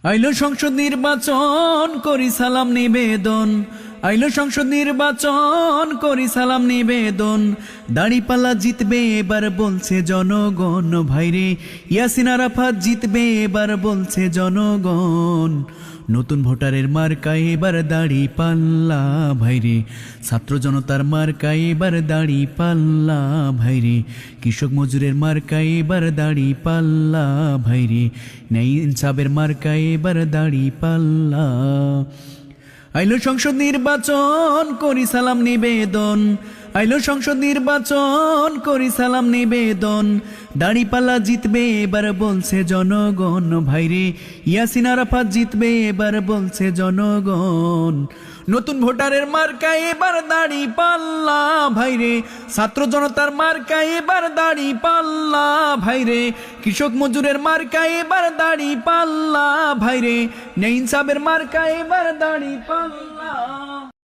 আইলো সংসদ নির্বাচন করি সালাম নিবেদন, আইলো সংসদ নির্বাচন করি সালাম নিবেদন। দাড়িপাল্লা জিতবে এবার বলছে জনগণ, ভাইরে ইয়াসিন আরাফাত জিতবে এবার বলছে জনগণ। নতুন ভোটারের মার্কা এবার দাড়িপাল্লা, ভাইরে ছাত্র জনতার মার্কা এবার দাড়িপাল্লা, ভাইরে কৃষক মজুরের মার্কা এবার দাড়িপাল্লা, ভাইরে ন্যায় ইনসাফের মার্কা এবার দাড়িপাল্লা। আইলো সংসদ নির্বাচন করি সালাম নিবেদন, আইলো সংসদ নির্বাচন করি সালাম নিবেদন। দাড়িপাল্লা জিতবে এবার বলছে জনগণ, ভাইরে ইয়াসিন আরাফাত জিতবে এবার বলছে জনগণ। নতুন ভোটারের মার্কা এবার দাড়িপাল্লা, ভাইরে ছাত্র জনতার মার্কা এবার দাড়িপাল্লা, ভাইরে কৃষক মজুরের মার্কা এবার দাড়িপাল্লা, ভাইরে ন্যায় ইনসাফের মার্কা এবার দাড়িপাল্লা।